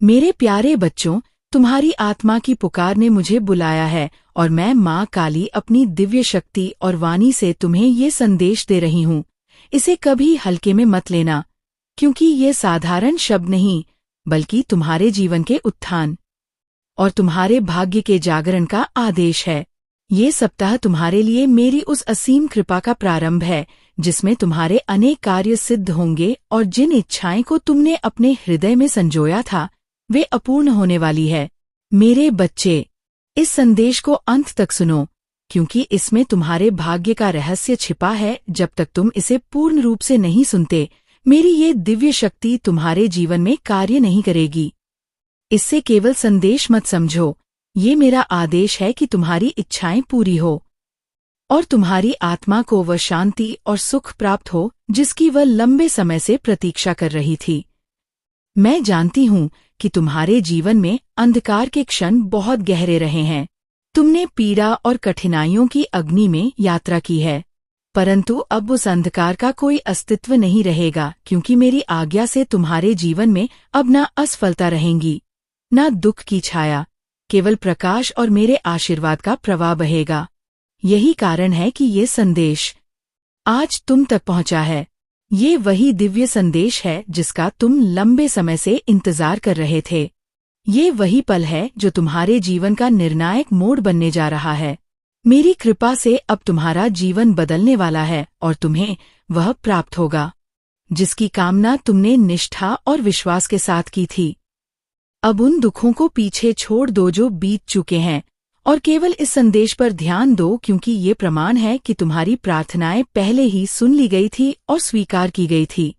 मेरे प्यारे बच्चों, तुम्हारी आत्मा की पुकार ने मुझे बुलाया है और मैं माँ काली अपनी दिव्य शक्ति और वाणी से तुम्हें ये संदेश दे रही हूँ। इसे कभी हल्के में मत लेना, क्योंकि ये साधारण शब्द नहीं, बल्कि तुम्हारे जीवन के उत्थान और तुम्हारे भाग्य के जागरण का आदेश है। ये सप्ताह तुम्हारे लिए मेरी उस असीम कृपा का प्रारंभ है, जिसमें तुम्हारे अनेक कार्य सिद्ध होंगे और जिन इच्छाएं को तुमने अपने हृदय में संजोया था, वे अपूर्ण होने वाली है। मेरे बच्चे, इस संदेश को अंत तक सुनो, क्योंकि इसमें तुम्हारे भाग्य का रहस्य छिपा है। जब तक तुम इसे पूर्ण रूप से नहीं सुनते, मेरी ये दिव्य शक्ति तुम्हारे जीवन में कार्य नहीं करेगी। इससे केवल संदेश मत समझो, ये मेरा आदेश है कि तुम्हारी इच्छाएं पूरी हो और तुम्हारी आत्मा को वह शांति और सुख प्राप्त हो जिसकी वह लंबे समय से प्रतीक्षा कर रही थी। मैं जानती हूँ कि तुम्हारे जीवन में अंधकार के क्षण बहुत गहरे रहे हैं। तुमने पीड़ा और कठिनाइयों की अग्नि में यात्रा की है, परंतु अब उस अंधकार का कोई अस्तित्व नहीं रहेगा, क्योंकि मेरी आज्ञा से तुम्हारे जीवन में अब न असफलता रहेंगी, न दुख की छाया, केवल प्रकाश और मेरे आशीर्वाद का प्रवाह बहेगा। यही कारण है कि ये संदेश आज तुम तक पहुंचा है। ये वही दिव्य संदेश है जिसका तुम लंबे समय से इंतजार कर रहे थे। ये वही पल है जो तुम्हारे जीवन का निर्णायक मोड़ बनने जा रहा है। मेरी कृपा से अब तुम्हारा जीवन बदलने वाला है और तुम्हें वह प्राप्त होगा जिसकी कामना तुमने निष्ठा और विश्वास के साथ की थी। अब उन दुखों को पीछे छोड़ दो जो बीत चुके हैं और केवल इस संदेश पर ध्यान दो, क्योंकि ये प्रमाण है कि तुम्हारी प्रार्थनाएं पहले ही सुन ली गई थी और स्वीकार की गई थी।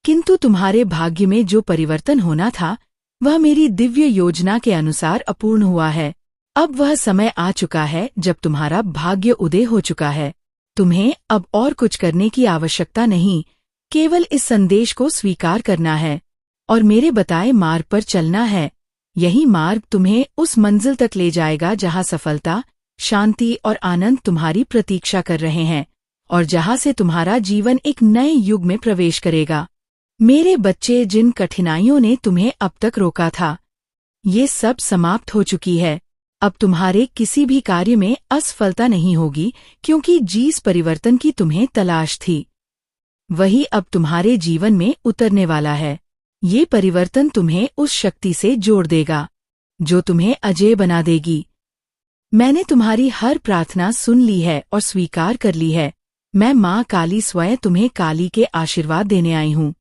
किंतु तुम्हारे भाग्य में जो परिवर्तन होना था, वह मेरी दिव्य योजना के अनुसार अपूर्ण हुआ है। अब वह समय आ चुका है जब तुम्हारा भाग्य उदय हो चुका है। तुम्हें अब और कुछ करने की आवश्यकता नहीं, केवल इस संदेश को स्वीकार करना है और मेरे बताए मार्ग पर चलना है। यही मार्ग तुम्हें उस मंजिल तक ले जाएगा जहां सफलता, शांति और आनंद तुम्हारी प्रतीक्षा कर रहे हैं और जहां से तुम्हारा जीवन एक नए युग में प्रवेश करेगा। मेरे बच्चे, जिन कठिनाइयों ने तुम्हें अब तक रोका था, ये सब समाप्त हो चुकी है। अब तुम्हारे किसी भी कार्य में असफलता नहीं होगी, क्योंकि जिस परिवर्तन की तुम्हें तलाश थी, वही अब तुम्हारे जीवन में उतरने वाला है। ये परिवर्तन तुम्हें उस शक्ति से जोड़ देगा जो तुम्हें अजेय बना देगी। मैंने तुम्हारी हर प्रार्थना सुन ली है और स्वीकार कर ली है। मैं माँ काली स्वयं तुम्हें काली के आशीर्वाद देने आई हूँ।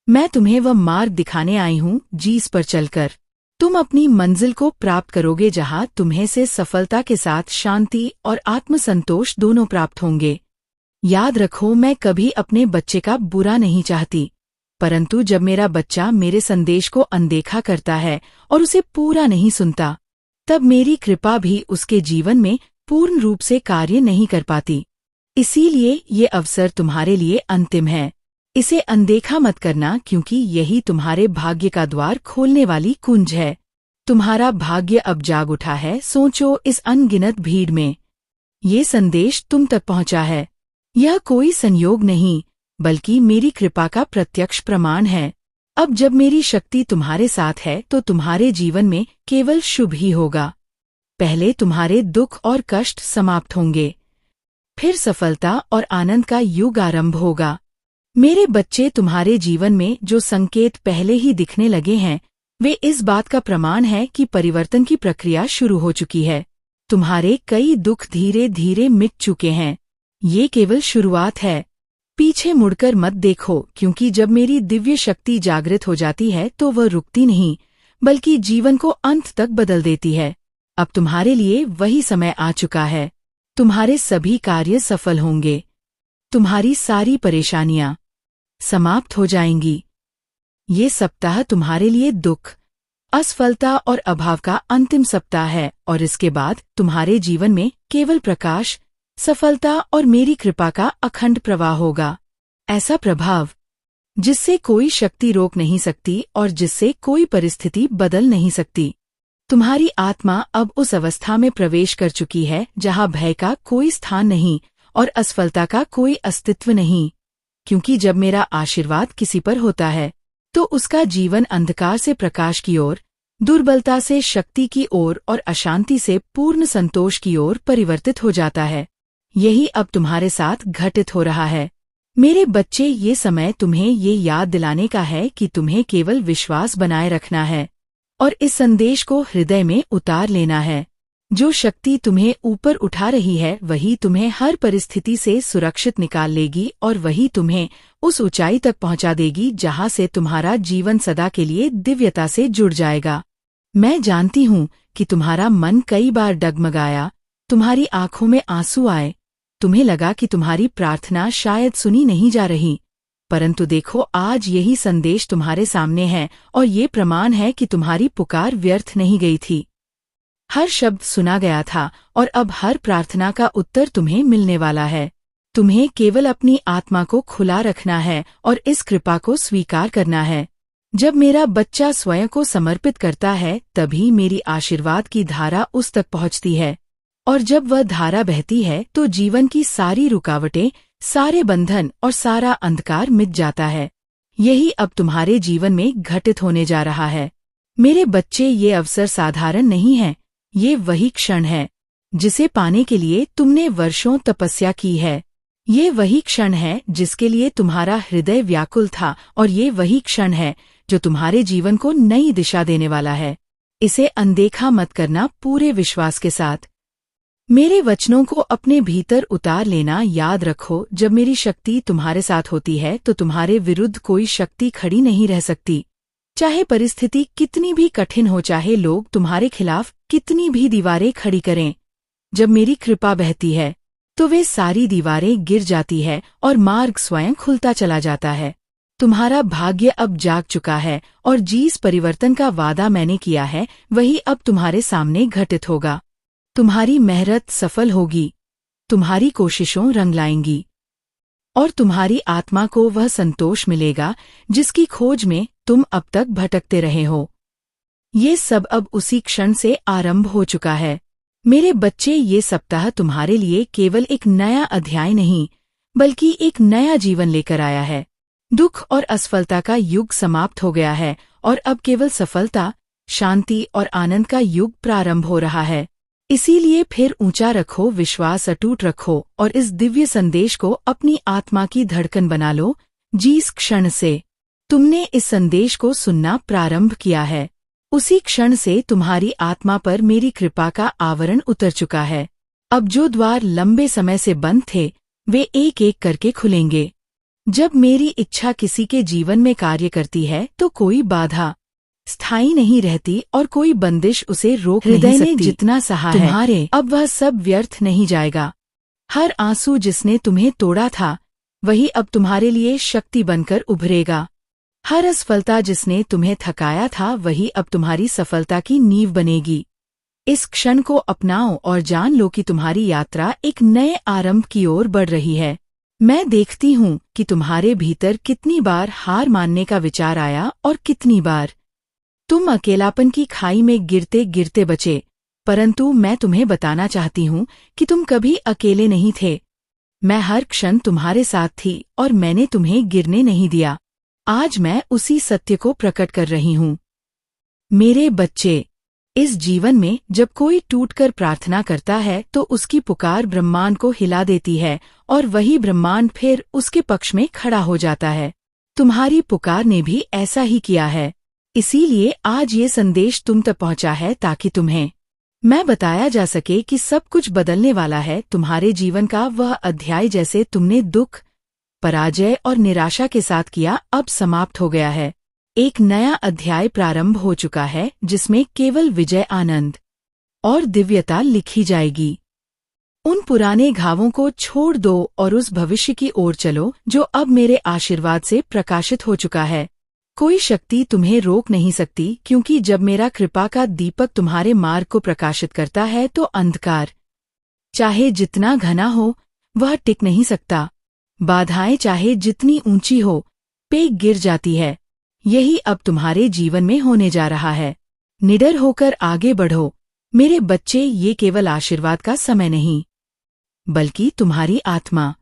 मैं तुम्हें वह मार्ग दिखाने आई हूँ जिस पर चलकर तुम अपनी मंजिल को प्राप्त करोगे, जहाँ तुम्हें से सफलता के साथ शांति और आत्मसंतोष दोनों प्राप्त होंगे। याद रखो, मैं कभी अपने बच्चे का बुरा नहीं चाहती, परंतु जब मेरा बच्चा मेरे संदेश को अनदेखा करता है और उसे पूरा नहीं सुनता, तब मेरी कृपा भी उसके जीवन में पूर्ण रूप से कार्य नहीं कर पाती। इसीलिए ये अवसर तुम्हारे लिए अंतिम है। इसे अनदेखा मत करना, क्योंकि यही तुम्हारे भाग्य का द्वार खोलने वाली कुंज है। तुम्हारा भाग्य अब जाग उठा है। सोचो, इस अनगिनत भीड़ में ये संदेश तुम तक पहुंचा है। यह कोई संयोग नहीं, बल्कि मेरी कृपा का प्रत्यक्ष प्रमाण है। अब जब मेरी शक्ति तुम्हारे साथ है, तो तुम्हारे जीवन में केवल शुभ ही होगा। पहले तुम्हारे दुख और कष्ट समाप्त होंगे, फिर सफलता और आनंद का युग आरंभ होगा। मेरे बच्चे, तुम्हारे जीवन में जो संकेत पहले ही दिखने लगे हैं, वे इस बात का प्रमाण है कि परिवर्तन की प्रक्रिया शुरू हो चुकी है। तुम्हारे कई दुख धीरे धीरे मिट चुके हैं। ये केवल शुरुआत है। पीछे मुड़कर मत देखो, क्योंकि जब मेरी दिव्य शक्ति जागृत हो जाती है तो वह रुकती नहीं, बल्कि जीवन को अंत तक बदल देती है। अब तुम्हारे लिए वही समय आ चुका है। तुम्हारे सभी कार्य सफल होंगे। तुम्हारी सारी परेशानियां समाप्त हो जाएंगी। ये सप्ताह तुम्हारे लिए दुख, असफलता और अभाव का अंतिम सप्ताह है, और इसके बाद तुम्हारे जीवन में केवल प्रकाश, सफलता और मेरी कृपा का अखंड प्रवाह होगा। ऐसा प्रभाव जिससे कोई शक्ति रोक नहीं सकती और जिससे कोई परिस्थिति बदल नहीं सकती। तुम्हारी आत्मा अब उस अवस्था में प्रवेश कर चुकी है जहां भय का कोई स्थान नहीं और असफलता का कोई अस्तित्व नहीं, क्योंकि जब मेरा आशीर्वाद किसी पर होता है, तो उसका जीवन अंधकार से प्रकाश की ओर, दुर्बलता से शक्ति की ओर और अशांति से पूर्ण संतोष की ओर परिवर्तित हो जाता है। यही अब तुम्हारे साथ घटित हो रहा है। मेरे बच्चे, ये समय तुम्हें ये याद दिलाने का है कि तुम्हें केवल विश्वास बनाए रखना है और इस संदेश को हृदय में उतार लेना है। जो शक्ति तुम्हें ऊपर उठा रही है वही तुम्हें हर परिस्थिति से सुरक्षित निकाल लेगी और वही तुम्हें उस ऊंचाई तक पहुंचा देगी जहां से तुम्हारा जीवन सदा के लिए दिव्यता से जुड़ जाएगा। मैं जानती हूं कि तुम्हारा मन कई बार डगमगाया, तुम्हारी आंखों में आंसू आए, तुम्हें लगा कि तुम्हारी प्रार्थना शायद सुनी नहीं जा रही। परंतु देखो, आज यही संदेश तुम्हारे सामने है और ये प्रमाण है कि तुम्हारी पुकार व्यर्थ नहीं गई थी। हर शब्द सुना गया था और अब हर प्रार्थना का उत्तर तुम्हें मिलने वाला है। तुम्हें केवल अपनी आत्मा को खुला रखना है और इस कृपा को स्वीकार करना है। जब मेरा बच्चा स्वयं को समर्पित करता है तभी मेरी आशीर्वाद की धारा उस तक पहुंचती है, और जब वह धारा बहती है तो जीवन की सारी रुकावटें, सारे बंधन और सारा अंधकार मिट जाता है। यही अब तुम्हारे जीवन में घटित होने जा रहा है। मेरे बच्चे, ये अवसर साधारण नहीं है। ये वही क्षण है जिसे पाने के लिए तुमने वर्षों तपस्या की है। ये वही क्षण है जिसके लिए तुम्हारा हृदय व्याकुल था, और ये वही क्षण है जो तुम्हारे जीवन को नई दिशा देने वाला है। इसे अनदेखा मत करना, पूरे विश्वास के साथ मेरे वचनों को अपने भीतर उतार लेना। याद रखो, जब मेरी शक्ति तुम्हारे साथ होती है तो तुम्हारे विरुद्ध कोई शक्ति खड़ी नहीं रह सकती। चाहे परिस्थिति कितनी भी कठिन हो, चाहे लोग तुम्हारे खिलाफ कितनी भी दीवारें खड़ी करें, जब मेरी कृपा बहती है तो वे सारी दीवारें गिर जाती है और मार्ग स्वयं खुलता चला जाता है। तुम्हारा भाग्य अब जाग चुका है और जिस परिवर्तन का वादा मैंने किया है वही अब तुम्हारे सामने घटित होगा। तुम्हारी मेहनत सफल होगी, तुम्हारी कोशिशों रंग लाएंगी और तुम्हारी आत्मा को वह संतोष मिलेगा जिसकी खोज में तुम अब तक भटकते रहे हो। ये सब अब उसी क्षण से आरंभ हो चुका है। मेरे बच्चे, ये सप्ताह तुम्हारे लिए केवल एक नया अध्याय नहीं बल्कि एक नया जीवन लेकर आया है। दुख और असफलता का युग समाप्त हो गया है और अब केवल सफलता, शांति और आनंद का युग प्रारंभ हो रहा है। इसीलिए फिर ऊंचा रखो, विश्वास अटूट रखो और इस दिव्य संदेश को अपनी आत्मा की धड़कन बना लो। जिस क्षण से तुमने इस संदेश को सुनना प्रारंभ किया है उसी क्षण से तुम्हारी आत्मा पर मेरी कृपा का आवरण उतर चुका है। अब जो द्वार लंबे समय से बंद थे वे एक एक करके खुलेंगे। जब मेरी इच्छा किसी के जीवन में कार्य करती है तो कोई बाधा स्थायी नहीं रहती और कोई बंदिश उसे रोक नहीं सकती। हृदय ने जितना सहा तुम्हारे, अब वह सब व्यर्थ नहीं जाएगा। हर आंसू जिसने तुम्हें तोड़ा था वही अब तुम्हारे लिए शक्ति बनकर उभरेगा। हर असफलता जिसने तुम्हें थकाया था वही अब तुम्हारी सफलता की नींव बनेगी। इस क्षण को अपनाओ और जान लो कि तुम्हारी यात्रा एक नए आरंभ की ओर बढ़ रही है। मैं देखती हूँ कि तुम्हारे भीतर कितनी बार हार मानने का विचार आया और कितनी बार तुम अकेलापन की खाई में गिरते गिरते बचे, परंतु मैं तुम्हें बताना चाहती हूँ कि तुम कभी अकेले नहीं थे। मैं हर क्षण तुम्हारे साथ थी और मैंने तुम्हें गिरने नहीं दिया। आज मैं उसी सत्य को प्रकट कर रही हूँ। मेरे बच्चे, इस जीवन में जब कोई टूटकर प्रार्थना करता है तो उसकी पुकार ब्रह्मांड को हिला देती है और वही ब्रह्मांड फिर उसके पक्ष में खड़ा हो जाता है। तुम्हारी पुकार ने भी ऐसा ही किया है। इसीलिए आज ये संदेश तुम तक पहुंचा है ताकि तुम्हें मैं बताया जा सके कि सब कुछ बदलने वाला है। तुम्हारे जीवन का वह अध्याय जैसे तुमने दुख, पराजय और निराशा के साथ किया, अब समाप्त हो गया है। एक नया अध्याय प्रारंभ हो चुका है जिसमें केवल विजय, आनंद और दिव्यता लिखी जाएगी। उन पुराने घावों को छोड़ दो और उस भविष्य की ओर चलो जो अब मेरे आशीर्वाद से प्रकाशित हो चुका है। कोई शक्ति तुम्हें रोक नहीं सकती, क्योंकि जब मेरा कृपा का दीपक तुम्हारे मार्ग को प्रकाशित करता है तो अंधकार चाहे जितना घना हो वह टिक नहीं सकता। बाधाएं चाहे जितनी ऊंची हो पे गिर जाती है। यही अब तुम्हारे जीवन में होने जा रहा है। निडर होकर आगे बढ़ो मेरे बच्चे। ये केवल आशीर्वाद का समय नहीं बल्कि तुम्हारी आत्मा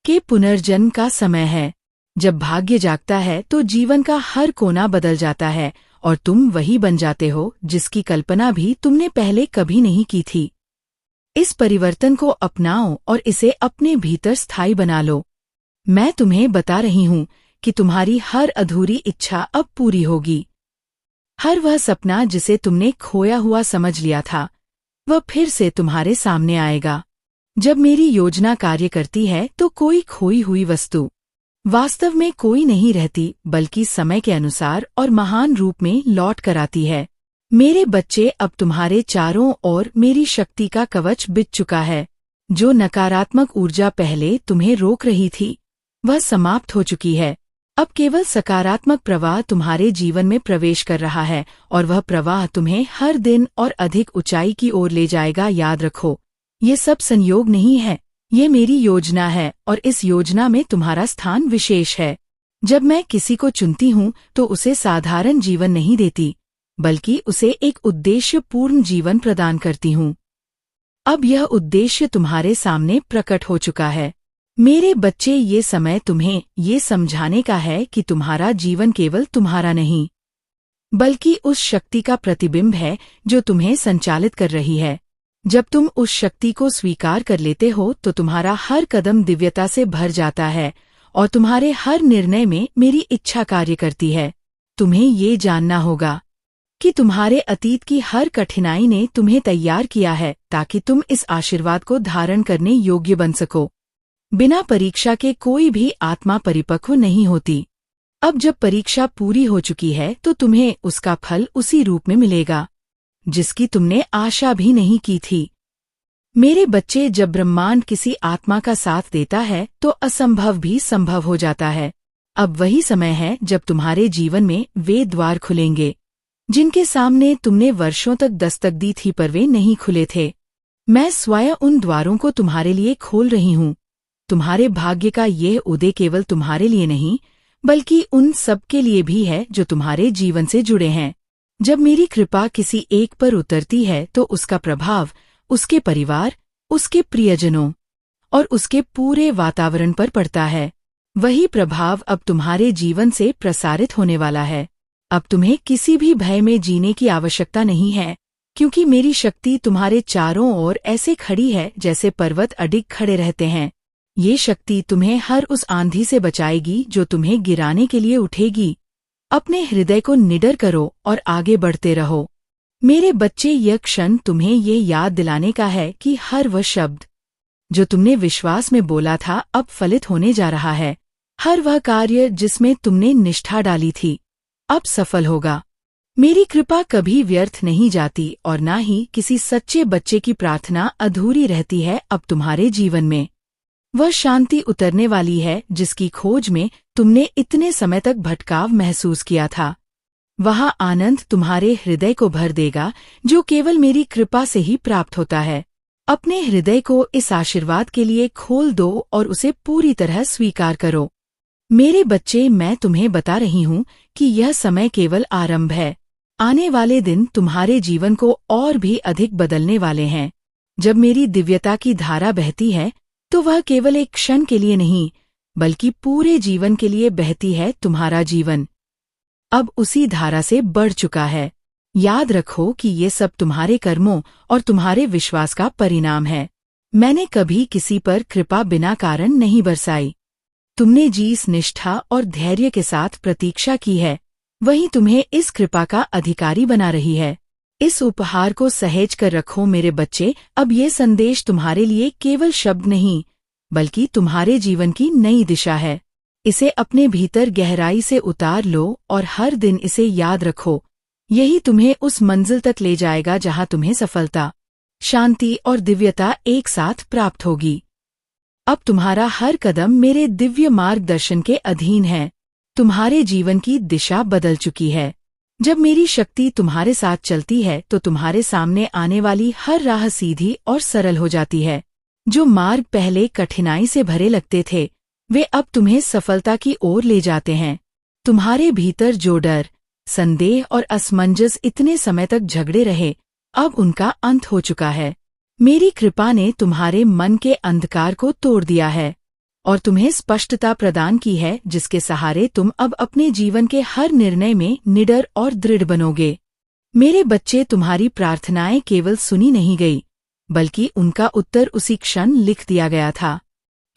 के पुनर्जन्म का समय है। जब भाग्य जागता है तो जीवन का हर कोना बदल जाता है और तुम वही बन जाते हो जिसकी कल्पना भी तुमने पहले कभी नहीं की थी। इस परिवर्तन को अपनाओ और इसे अपने भीतर स्थायी बना लो। मैं तुम्हें बता रही हूँ कि तुम्हारी हर अधूरी इच्छा अब पूरी होगी। हर वह सपना जिसे तुमने खोया हुआ समझ लिया था, वह फिर से तुम्हारे सामने आएगा। जब मेरी योजना कार्य करती है तो कोई खोई हुई वस्तु वास्तव में कोई नहीं रहती, बल्कि समय के अनुसार और महान रूप में लौट कर आती है। मेरे बच्चे, अब तुम्हारे चारों ओर मेरी शक्ति का कवच बिछ चुका है। जो नकारात्मक ऊर्जा पहले तुम्हें रोक रही थी, वह समाप्त हो चुकी है। अब केवल सकारात्मक प्रवाह तुम्हारे जीवन में प्रवेश कर रहा है और वह प्रवाह तुम्हें हर दिन और अधिक ऊंचाई की ओर ले जाएगा। याद रखो, ये सब संयोग नहीं है, ये मेरी योजना है और इस योजना में तुम्हारा स्थान विशेष है। जब मैं किसी को चुनती हूँ तो उसे साधारण जीवन नहीं देती, बल्कि उसे एक उद्देश्यपूर्ण जीवन प्रदान करती हूँ। अब यह उद्देश्य तुम्हारे सामने प्रकट हो चुका है। मेरे बच्चे, ये समय तुम्हें ये समझाने का है कि तुम्हारा जीवन केवल तुम्हारा नहीं, बल्कि उस शक्ति का प्रतिबिंब है जो तुम्हें संचालित कर रही है। जब तुम उस शक्ति को स्वीकार कर लेते हो तो तुम्हारा हर कदम दिव्यता से भर जाता है और तुम्हारे हर निर्णय में मेरी इच्छा कार्य करती है। तुम्हें ये जानना होगा कि तुम्हारे अतीत की हर कठिनाई ने तुम्हें तैयार किया है ताकि तुम इस आशीर्वाद को धारण करने योग्य बन सको। बिना परीक्षा के कोई भी आत्मा परिपक्व नहीं होती। अब जब परीक्षा पूरी हो चुकी है तो तुम्हें उसका फल उसी रूप में मिलेगा जिसकी तुमने आशा भी नहीं की थी। मेरे बच्चे, जब ब्रह्मांड किसी आत्मा का साथ देता है तो असंभव भी संभव हो जाता है। अब वही समय है जब तुम्हारे जीवन में वे द्वार खुलेंगे जिनके सामने तुमने वर्षों तक दस्तक दी थी पर वे नहीं खुले थे। मैं स्वयं उन द्वारों को तुम्हारे लिए खोल रही हूँ। तुम्हारे भाग्य का यह उदय केवल तुम्हारे लिए नहीं, बल्कि उन सब के लिए भी है जो तुम्हारे जीवन से जुड़े हैं। जब मेरी कृपा किसी एक पर उतरती है तो उसका प्रभाव उसके परिवार, उसके प्रियजनों और उसके पूरे वातावरण पर पड़ता है। वही प्रभाव अब तुम्हारे जीवन से प्रसारित होने वाला है। अब तुम्हें किसी भी भय में जीने की आवश्यकता नहीं है, क्योंकि मेरी शक्ति तुम्हारे चारों ओर ऐसे खड़ी है जैसे पर्वत अडिग खड़े रहते हैं। ये शक्ति तुम्हें हर उस आंधी से बचाएगी जो तुम्हें गिराने के लिए उठेगी। अपने हृदय को निडर करो और आगे बढ़ते रहो। मेरे बच्चे, यह क्षण तुम्हें ये याद दिलाने का है कि हर वह शब्द जो तुमने विश्वास में बोला था अब फलित होने जा रहा है। हर वह कार्य जिसमें तुमने निष्ठा डाली थी अब सफल होगा। मेरी कृपा कभी व्यर्थ नहीं जाती और न ही किसी सच्चे बच्चे की प्रार्थना अधूरी रहती है। अब तुम्हारे जीवन में वह शांति उतरने वाली है जिसकी खोज में तुमने इतने समय तक भटकाव महसूस किया था। वहाँ आनंद तुम्हारे हृदय को भर देगा जो केवल मेरी कृपा से ही प्राप्त होता है। अपने हृदय को इस आशीर्वाद के लिए खोल दो और उसे पूरी तरह स्वीकार करो। मेरे बच्चे, मैं तुम्हें बता रही हूँ कि यह समय केवल आरंभ है। आने वाले दिन तुम्हारे जीवन को और भी अधिक बदलने वाले हैं। जब मेरी दिव्यता की धारा बहती है तो वह केवल एक क्षण के लिए नहीं, बल्कि पूरे जीवन के लिए बहती है। तुम्हारा जीवन अब उसी धारा से बढ़ चुका है। याद रखो कि ये सब तुम्हारे कर्मों और तुम्हारे विश्वास का परिणाम है। मैंने कभी किसी पर कृपा बिना कारण नहीं बरसाई। तुमने जिस निष्ठा और धैर्य के साथ प्रतीक्षा की है, वही तुम्हें इस कृपा का अधिकारी बना रही है। इस उपहार को सहेज कर रखो मेरे बच्चे। अब ये संदेश तुम्हारे लिए केवल शब्द नहीं, बल्कि तुम्हारे जीवन की नई दिशा है। इसे अपने भीतर गहराई से उतार लो और हर दिन इसे याद रखो। यही तुम्हें उस मंजिल तक ले जाएगा जहां तुम्हें सफलता, शांति और दिव्यता एक साथ प्राप्त होगी। अब तुम्हारा हर कदम मेरे दिव्य मार्गदर्शन के अधीन है। तुम्हारे जीवन की दिशा बदल चुकी है। जब मेरी शक्ति तुम्हारे साथ चलती है तो तुम्हारे सामने आने वाली हर राह सीधी और सरल हो जाती है। जो मार्ग पहले कठिनाई से भरे लगते थे, वे अब तुम्हें सफलता की ओर ले जाते हैं। तुम्हारे भीतर जो डर, संदेह और असमंजस इतने समय तक झगड़े रहे, अब उनका अंत हो चुका है। मेरी कृपा ने तुम्हारे मन के अंधकार को तोड़ दिया है और तुम्हें स्पष्टता प्रदान की है जिसके सहारे तुम अब अपने जीवन के हर निर्णय में निडर और दृढ़ बनोगे। मेरे बच्चे, तुम्हारी प्रार्थनाएं केवल सुनी नहीं गई, बल्कि उनका उत्तर उसी क्षण लिख दिया गया था।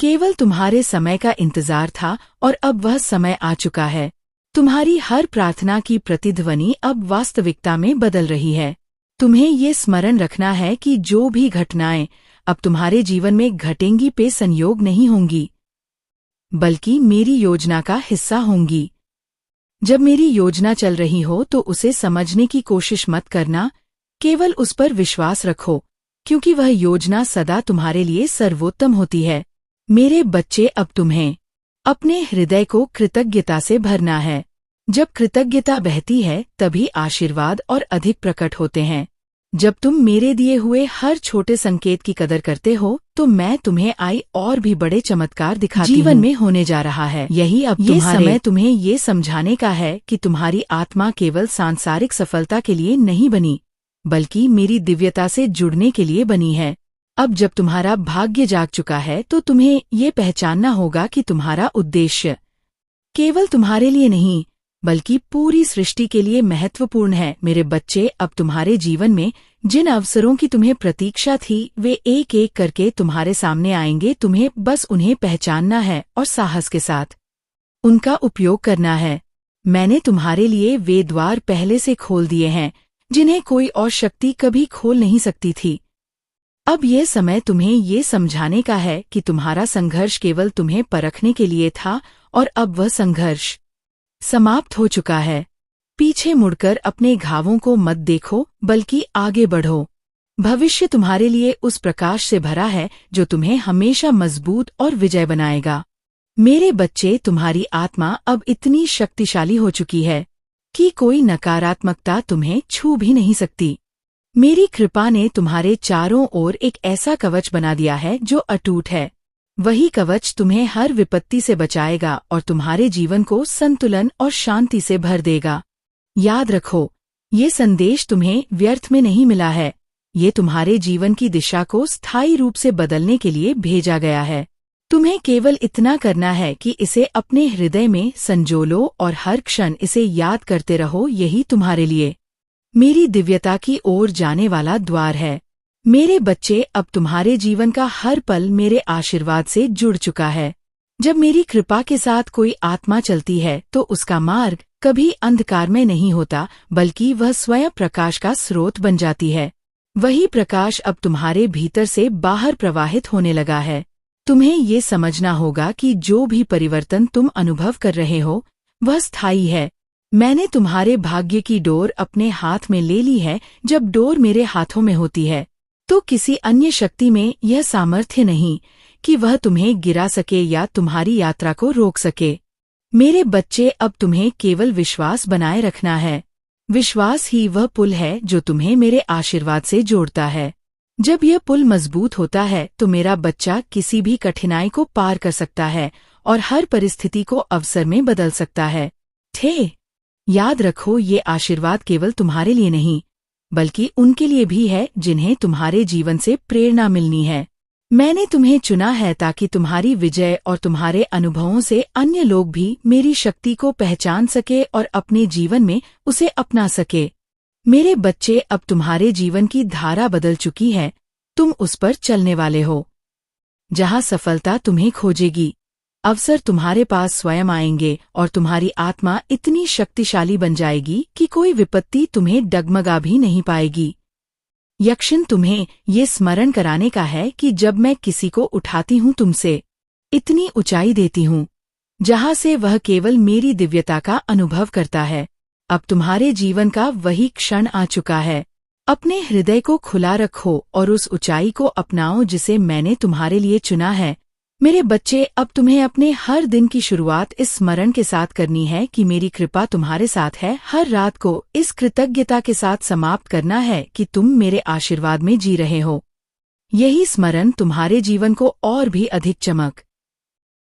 केवल तुम्हारे समय का इंतजार था और अब वह समय आ चुका है। तुम्हारी हर प्रार्थना की प्रतिध्वनि अब वास्तविकता में बदल रही है। तुम्हें ये स्मरण रखना है कि जो भी घटनाएं अब तुम्हारे जीवन में घटेंगी पे संयोग नहीं होंगी, बल्कि मेरी योजना का हिस्सा होंगी। जब मेरी योजना चल रही हो तो उसे समझने की कोशिश मत करना, केवल उस पर विश्वास रखो, क्योंकि वह योजना सदा तुम्हारे लिए सर्वोत्तम होती है। मेरे बच्चे, अब तुम्हें अपने हृदय को कृतज्ञता से भरना है। जब कृतज्ञता बहती है तभी आशीर्वाद और अधिक प्रकट होते हैं। जब तुम मेरे दिए हुए हर छोटे संकेत की कदर करते हो तो मैं तुम्हें और भी बड़े चमत्कार दिखाती हूँ। जीवन में होने जा रहा है यही अब ये समय तुम्हें ये समझाने का है कि तुम्हारी आत्मा केवल सांसारिक सफलता के लिए नहीं बनी, बल्कि मेरी दिव्यता से जुड़ने के लिए बनी है। अब जब तुम्हारा भाग्य जाग चुका है तो तुम्हें ये पहचानना होगा कि तुम्हारा उद्देश्य केवल तुम्हारे लिए नहीं, बल्कि पूरी सृष्टि के लिए महत्वपूर्ण है। मेरे बच्चे, अब तुम्हारे जीवन में जिन अवसरों की तुम्हें प्रतीक्षा थी वे एक एक करके तुम्हारे सामने आएंगे। तुम्हें बस उन्हें पहचानना है और साहस के साथ उनका उपयोग करना है। मैंने तुम्हारे लिए वे द्वार पहले से खोल दिए हैं जिन्हें कोई और शक्ति कभी खोल नहीं सकती थी। अब यह समय तुम्हें ये समझाने का है कि तुम्हारा संघर्ष केवल तुम्हें परखने के लिए था और अब वह संघर्ष समाप्त हो चुका है। पीछे मुड़कर अपने घावों को मत देखो, बल्कि आगे बढ़ो। भविष्य तुम्हारे लिए उस प्रकाश से भरा है जो तुम्हें हमेशा मजबूत और विजय बनाएगा। मेरे बच्चे, तुम्हारी आत्मा अब इतनी शक्तिशाली हो चुकी है कि कोई नकारात्मकता तुम्हें छू भी नहीं सकती। मेरी कृपा ने तुम्हारे चारों ओर एक ऐसा कवच बना दिया है जो अटूट है। वही कवच तुम्हें हर विपत्ति से बचाएगा और तुम्हारे जीवन को संतुलन और शांति से भर देगा। याद रखो, ये संदेश तुम्हें व्यर्थ में नहीं मिला है। ये तुम्हारे जीवन की दिशा को स्थायी रूप से बदलने के लिए भेजा गया है। तुम्हें केवल इतना करना है कि इसे अपने हृदय में संजो लो और हर क्षण इसे याद करते रहो। यही तुम्हारे लिए मेरी दिव्यता की ओर जाने वाला द्वार है। मेरे बच्चे, अब तुम्हारे जीवन का हर पल मेरे आशीर्वाद से जुड़ चुका है। जब मेरी कृपा के साथ कोई आत्मा चलती है तो उसका मार्ग कभी अंधकार में नहीं होता, बल्कि वह स्वयं प्रकाश का स्रोत बन जाती है। वही प्रकाश अब तुम्हारे भीतर से बाहर प्रवाहित होने लगा है। तुम्हें ये समझना होगा कि जो भी परिवर्तन तुम अनुभव कर रहे हो वह स्थायी है। मैंने तुम्हारे भाग्य की डोर अपने हाथ में ले ली है। जब डोर मेरे हाथों में होती है तो किसी अन्य शक्ति में यह सामर्थ्य नहीं कि वह तुम्हें गिरा सके या तुम्हारी यात्रा को रोक सके। मेरे बच्चे, अब तुम्हें केवल विश्वास बनाए रखना है। विश्वास ही वह पुल है जो तुम्हें मेरे आशीर्वाद से जोड़ता है। जब यह पुल मजबूत होता है तो मेरा बच्चा किसी भी कठिनाई को पार कर सकता है और हर परिस्थिति को अवसर में बदल सकता है। याद रखो, ये आशीर्वाद केवल तुम्हारे लिए नहीं, बल्कि उनके लिए भी है जिन्हें तुम्हारे जीवन से प्रेरणा मिलनी है। मैंने तुम्हें चुना है ताकि तुम्हारी विजय और तुम्हारे अनुभवों से अन्य लोग भी मेरी शक्ति को पहचान सके और अपने जीवन में उसे अपना सके। मेरे बच्चे, अब तुम्हारे जीवन की धारा बदल चुकी है। तुम उस पर चलने वाले हो जहां सफलता तुम्हें खोजेगी। अवसर तुम्हारे पास स्वयं आएंगे और तुम्हारी आत्मा इतनी शक्तिशाली बन जाएगी कि कोई विपत्ति तुम्हें डगमगा भी नहीं पाएगी। यक्षिन, तुम्हें ये स्मरण कराने का है कि जब मैं किसी को उठाती हूँ तुमसे इतनी ऊंचाई देती हूँ जहाँ से वह केवल मेरी दिव्यता का अनुभव करता है। अब तुम्हारे जीवन का वही क्षण आ चुका है। अपने हृदय को खुला रखो और उस ऊंचाई को अपनाओ जिसे मैंने तुम्हारे लिए चुना है। मेरे बच्चे, अब तुम्हें अपने हर दिन की शुरुआत इस स्मरण के साथ करनी है कि मेरी कृपा तुम्हारे साथ है। हर रात को इस कृतज्ञता के साथ समाप्त करना है कि तुम मेरे आशीर्वाद में जी रहे हो। यही स्मरण तुम्हारे जीवन को और भी अधिक चमक